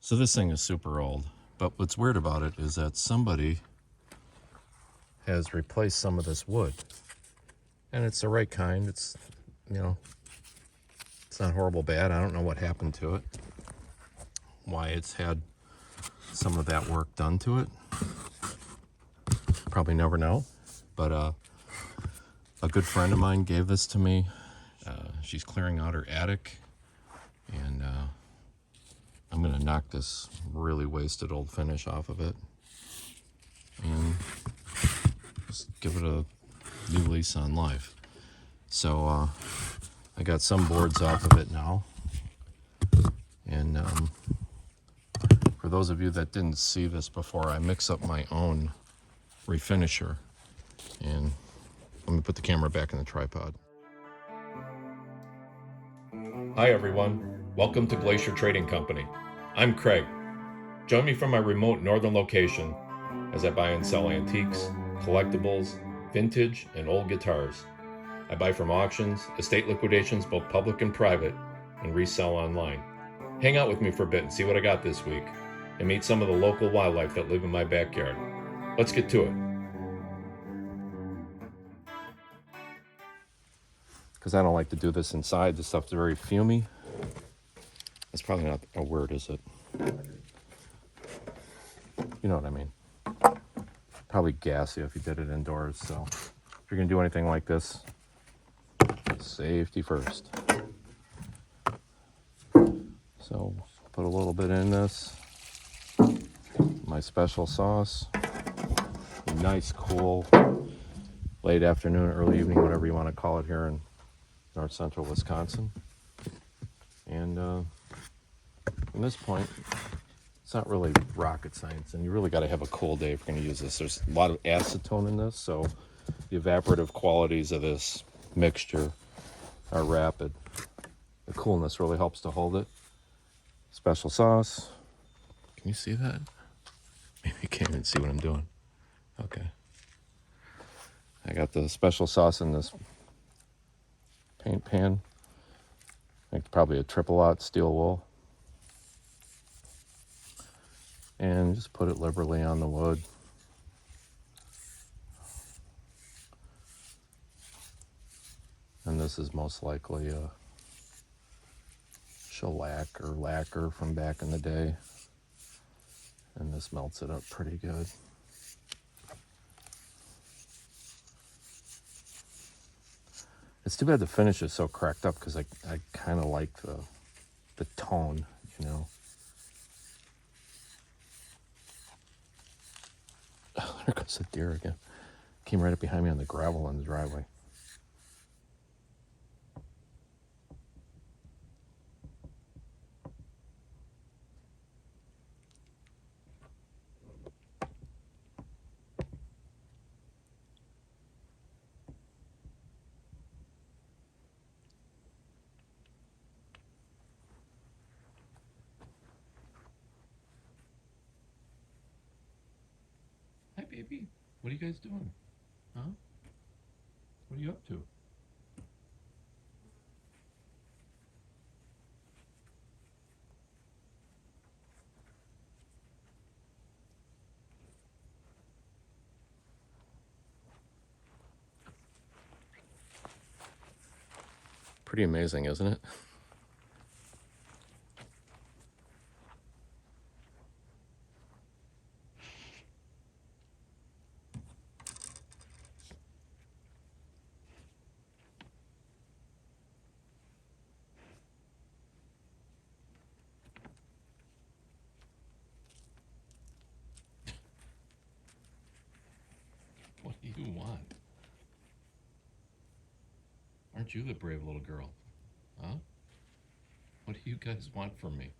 So this thing is super old, but what's weird about it is that somebody has replaced some of this wood. And it's the right kind. It's, you know, it's not horrible bad. I don't know what happened to it, why it's had some of that work done to it. Probably never know. But a good friend of mine gave this to me. She's clearing out her attic, and I'm going to knock this really wasted old finish off of it and just give it a new lease on life. So I got some boards off of it now. And for those of you that didn't see this before, I mix up my own refinisher. And let me put the camera back in the tripod. Hi everyone, welcome to Glacier Trading Company. I'm Craig. Join me from my remote northern location as I buy and sell antiques, collectibles, vintage, and old guitars. I buy from auctions, estate liquidations, both public and private, and resell online. Hang out with me for a bit and see what I got this week, and meet some of the local wildlife that live in my backyard. Let's get to it. Because I don't like to do this inside, this stuff's very fumy. It's probably not a word, is it? You know what I mean. Probably gassy if you did it indoors, so if you're gonna do anything like this, safety first. So put a little bit in this. My special sauce. Nice, cool, late afternoon, early evening, whatever you want to call it here in north central Wisconsin. And from this point, it's not really rocket science, and you really got to have a cool day if you're going to use this. There's a lot of acetone in this, so the evaporative qualities of this mixture are rapid. The coolness really helps to hold it. Special sauce. Can you see that? Maybe you can't even see what I'm doing. Okay. I got the special sauce in this paint pan. I think probably a triple aught steel wool. And just put it liberally on the wood. And this is most likely a shellac or lacquer from back in the day. And this melts it up pretty good. It's too bad the finish is so cracked up because I kind of like the tone, you know. Oh, there goes the deer again. Came right up behind me on the gravel in the driveway. Hi, baby. What are you guys doing? Huh? What are you up to? Pretty amazing, isn't it? What do you want? Aren't you the brave little girl? Huh? What do you guys want from me?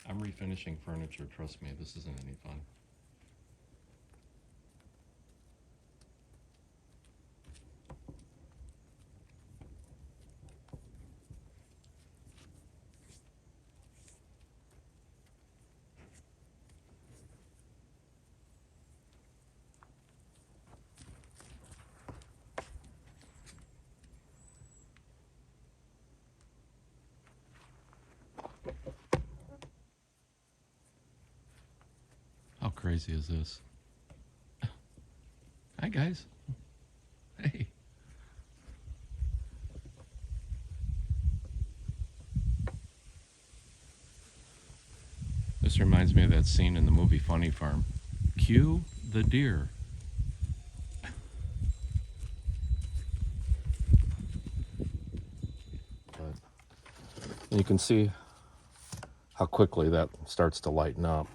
I'm refinishing furniture, trust me, this isn't any fun. crazy is this? Hi, guys. Hey. This reminds me of that scene in the movie Funny Farm. Cue the deer. But you can see how quickly that starts to lighten up.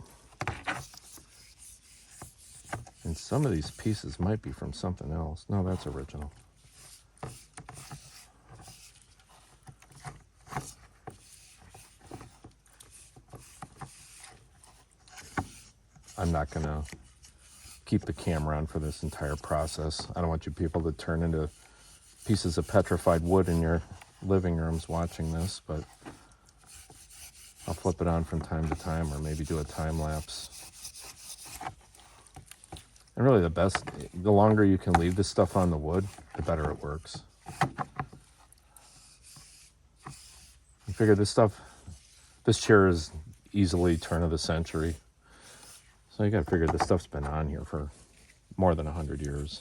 And some of these pieces might be from something else. No, that's original. I'm not going to keep the camera on for this entire process. I don't want you people to turn into pieces of petrified wood in your living rooms watching this, but I'll flip it on from time to time, or maybe do a time lapse. And really the longer you can leave this stuff on the wood, the better it works. I figure this chair is easily turn of the century. So you gotta figure this stuff's been on here for more than 100 years.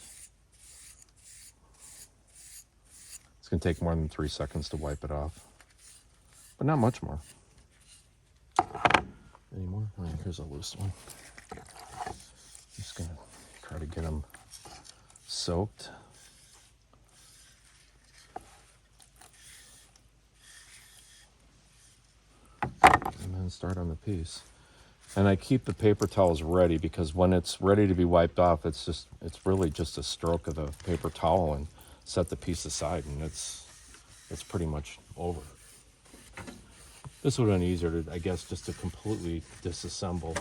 It's gonna take more than 3 seconds to wipe it off, but not much more. Any more? Oh, here's a loose one. I'm just gonna try to get them soaked. And then start on the piece. And I keep the paper towels ready, because when it's ready to be wiped off, it's really just a stroke of the paper towel and set the piece aside, and it's pretty much over. This would have been easier to, I guess, just to completely disassemble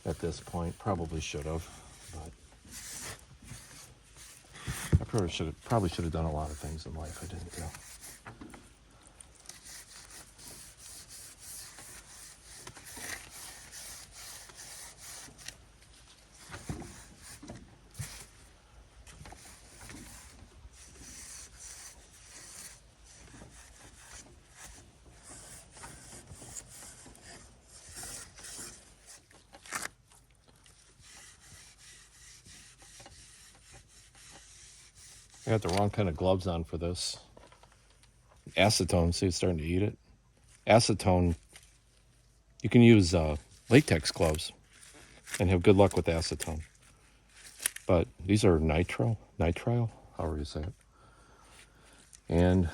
at this point. Probably should have, but I probably should have done a lot of things in life I didn't do. I got the wrong kind of gloves on for this. Acetone, see, it's starting to eat it. Acetone, you can use latex gloves and have good luck with acetone. But these are nitrile, however you say it. And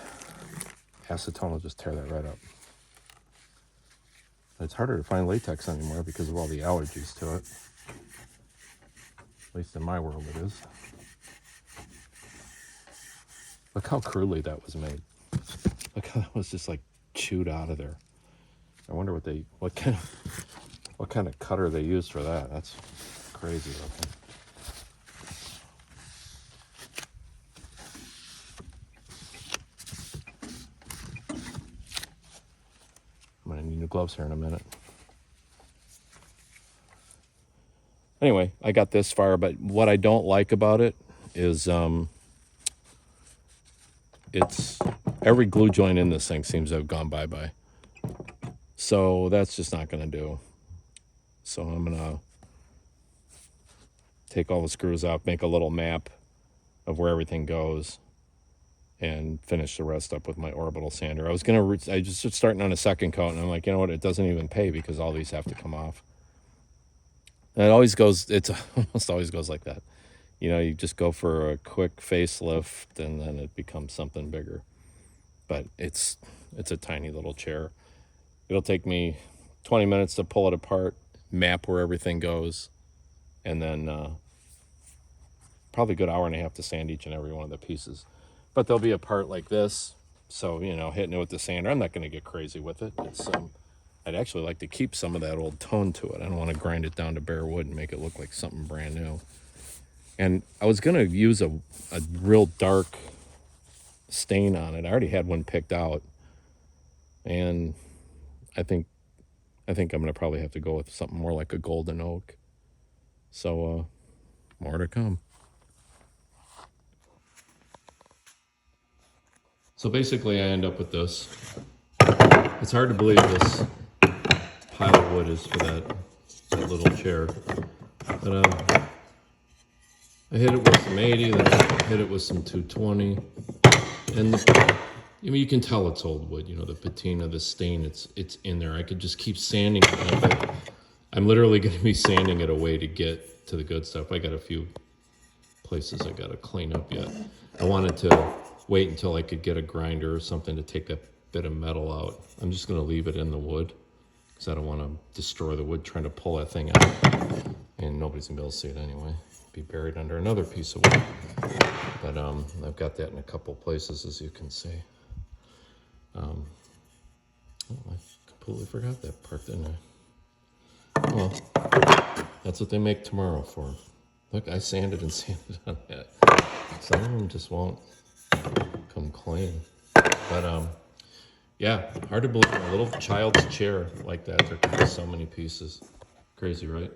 acetone will just tear that right up. It's harder to find latex anymore because of all the allergies to it. At least in my world it is. Look how crudely that was made. Look how that was just like chewed out of there. I wonder what kind of cutter they used for that. That's crazy looking. I'm gonna need new gloves here in a minute. Anyway, I got this far, but what I don't like about it is it's every glue joint in this thing seems to have gone bye-bye. So that's just not gonna do. So I'm gonna take all the screws out, make a little map of where everything goes, and finish the rest up with my orbital sander. I just starting on a second coat, and I'm like, you know what, it doesn't even pay because all these have to come off. And it almost always goes like that. You know, you just go for a quick facelift and then it becomes something bigger. But it's a tiny little chair. It'll take me 20 minutes to pull it apart, map where everything goes, and then probably a good hour and a half to sand each and every one of the pieces. But there'll be a part like this, so, you know, hitting it with the sander, I'm not going to get crazy with it. I'd actually like to keep some of that old tone to it. I don't want to grind it down to bare wood and make it look like something brand new. And I was going to use a real dark stain on it. I already had one picked out. And I think I'm going to probably have to go with something more like a golden oak. So, more to come. So basically I end up with this. It's hard to believe this pile of wood is for that little chair. But I hit it with some 80, then I hit it with some 220. And you can tell it's old wood, the patina, the stain, it's in there. I could just keep sanding it. But I'm literally going to be sanding it away to get to the good stuff. I got a few places I got to clean up yet. I wanted to wait until I could get a grinder or something to take that bit of metal out. I'm just going to leave it in the wood because I don't want to destroy the wood trying to pull that thing out. And nobody's going to be able to see it anyway. Be buried under another piece of wood. But I've got that in a couple places, as you can see. Oh, I completely forgot that part, didn't I? Well, that's what they make tomorrow for. Look, I sanded and sanded on that. Some of them just won't come clean. But yeah, hard to believe a little child's chair like that. There could be so many pieces. Crazy, right?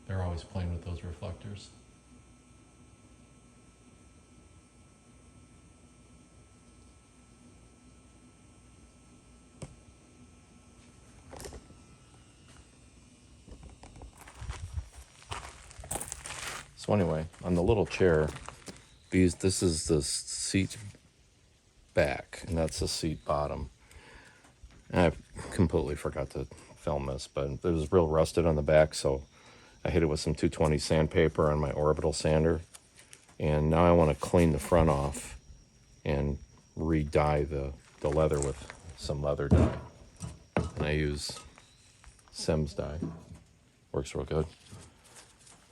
They're always playing with those reflectors. So anyway, on the little chair, this is the seat back, and that's the seat bottom. And I completely forgot to film this, but it was real rusted on the back, so I hit it with some 220 sandpaper on my orbital sander. And now I want to clean the front off and re-dye the leather with some leather dye. And I use Sims dye. Works real good.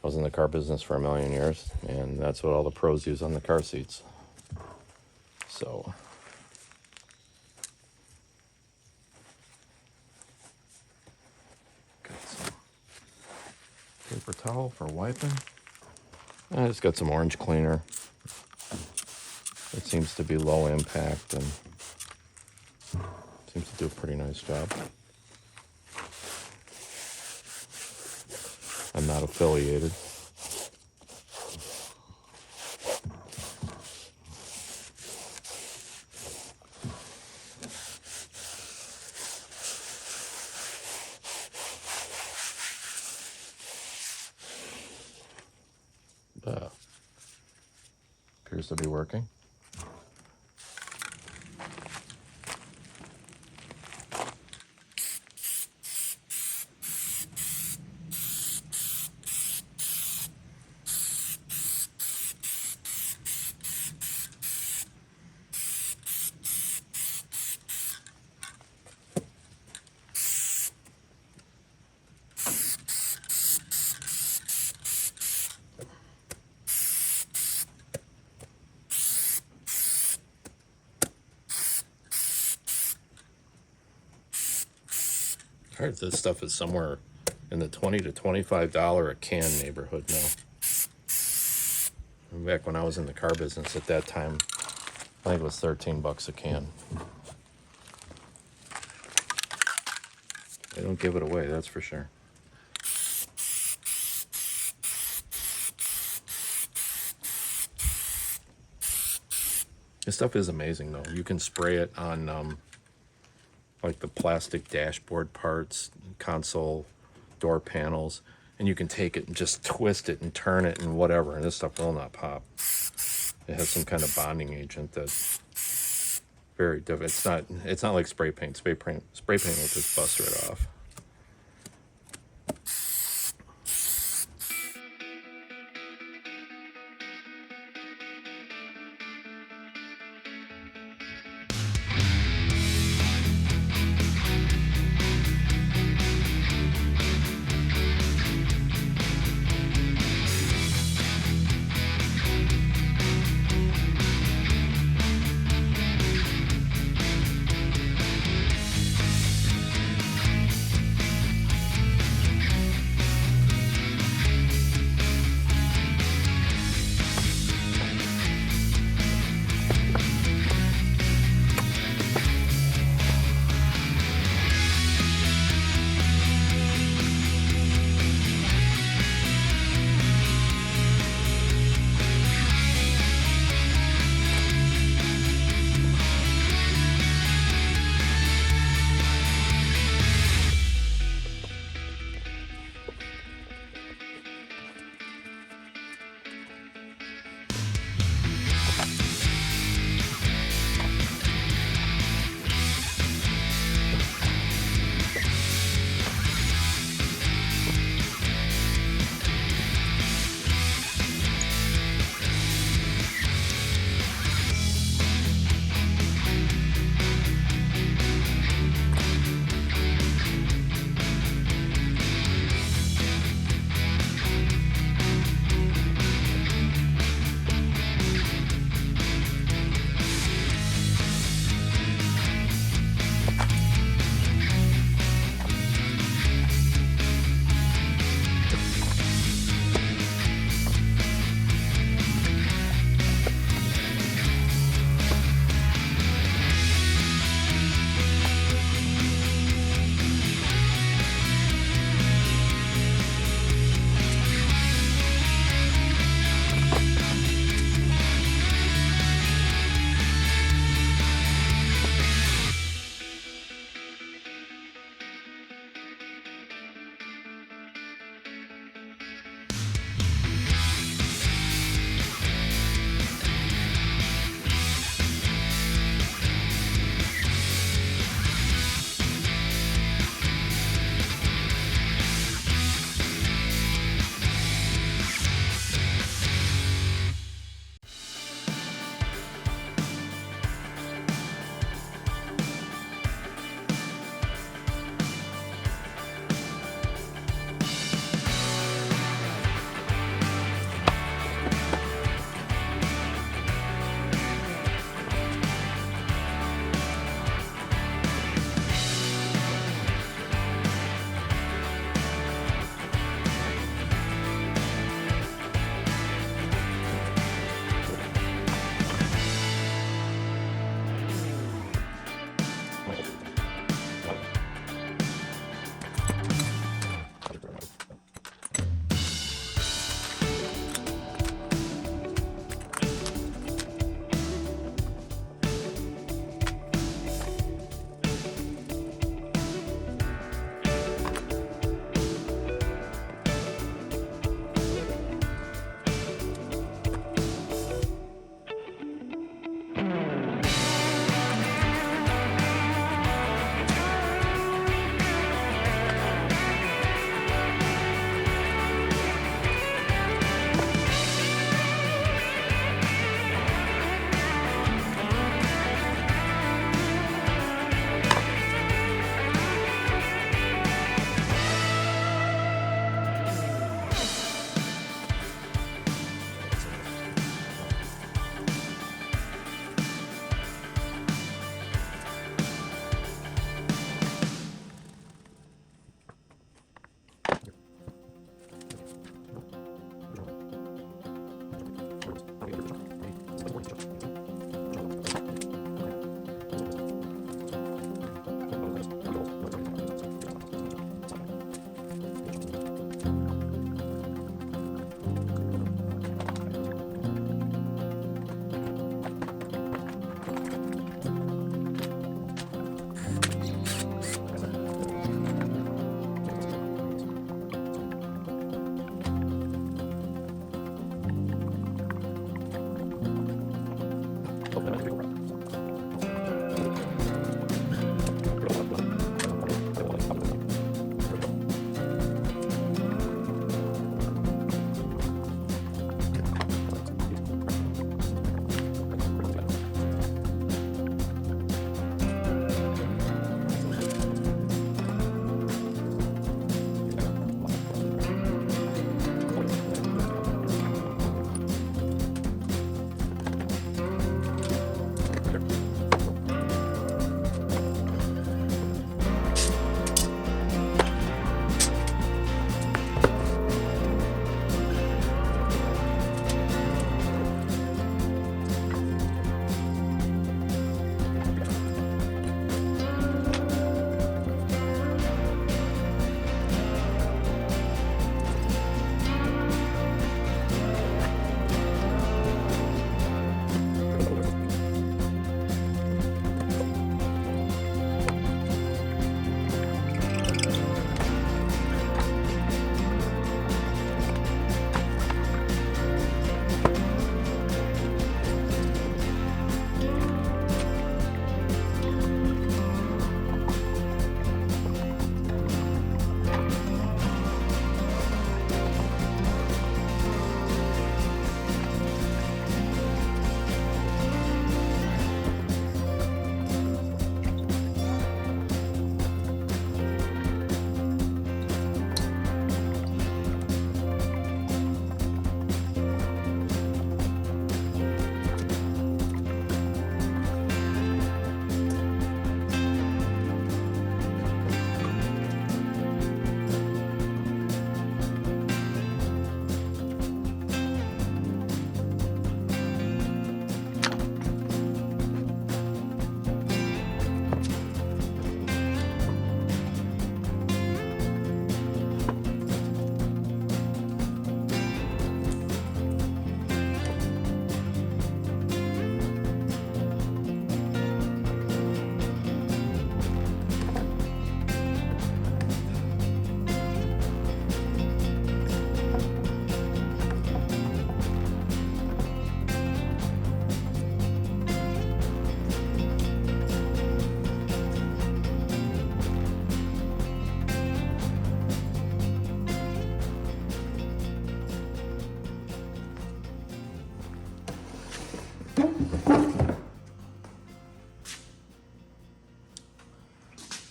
I was in the car business for a million years, and that's what all the pros use on the car seats. So got some paper towel for wiping. I just got some orange cleaner. It seems to be low impact and seems to do a pretty nice job. I'm not affiliated. Appears to be working. I heard this stuff is somewhere in the $20 to $25 a can neighborhood now. Back when I was in the car business at that time, I think it was $13 a can. They don't give it away, that's for sure. This stuff is amazing though. You can spray it on like the plastic dashboard parts, console, door panels, and you can take it and just twist it and turn it and whatever, and this stuff will not pop. It has some kind of bonding agent that's very different. It's not like spray paint. Spray paint will just bust right off.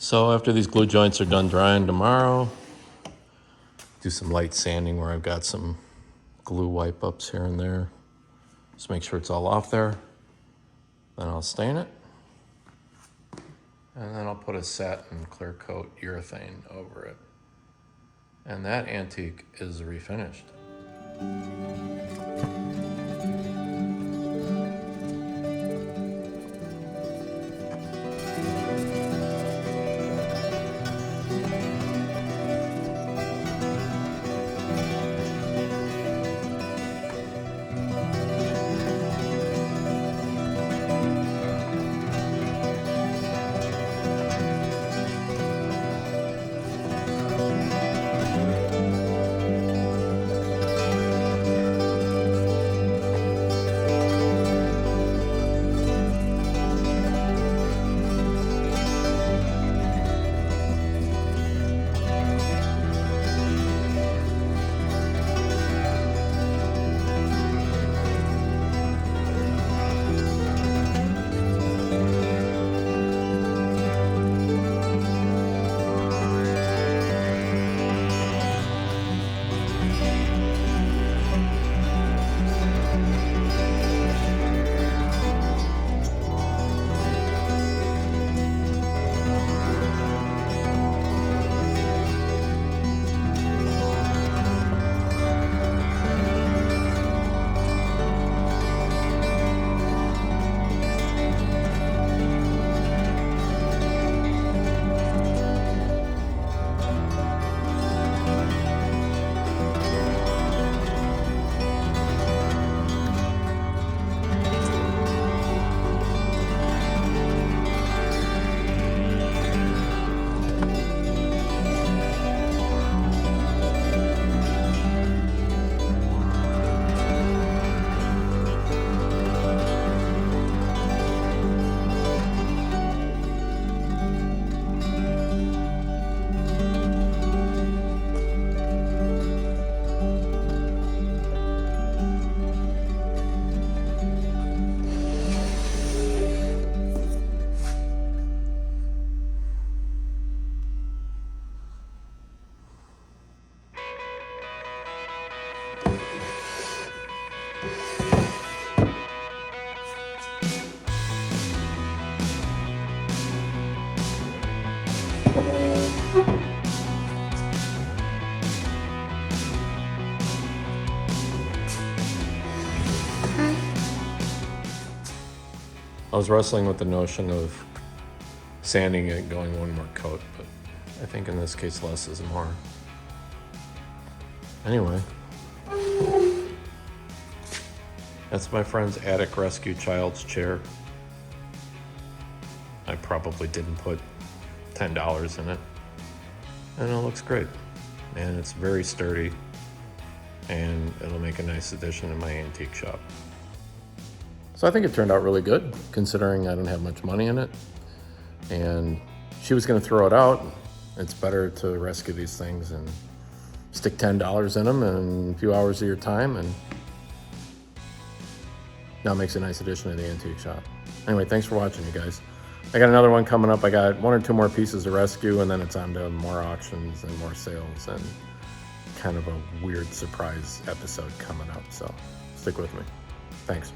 So after these glue joints are done drying tomorrow, do some light sanding where I've got some glue wipe ups here and there. Just make sure it's all off there. Then I'll stain it. And then I'll put a satin clear coat urethane over it. And that antique is refinished. I was wrestling with the notion of sanding it, going one more coat, but I think in this case less is more. Anyway, that's my friend's attic rescue child's chair. I probably didn't put $10 in it, and it looks great, and it's very sturdy, and it'll make a nice addition to my antique shop. So I think it turned out really good, considering I didn't have much money in it, and she was going to throw it out. It's better to rescue these things and stick $10 in them in a few hours of your time, and now it makes a nice addition to the antique shop. Anyway, thanks for watching, you guys. I got another one coming up. I got 1 or 2 more pieces to rescue, and then it's on to more auctions and more sales and kind of a weird surprise episode coming up. So stick with me. Thanks.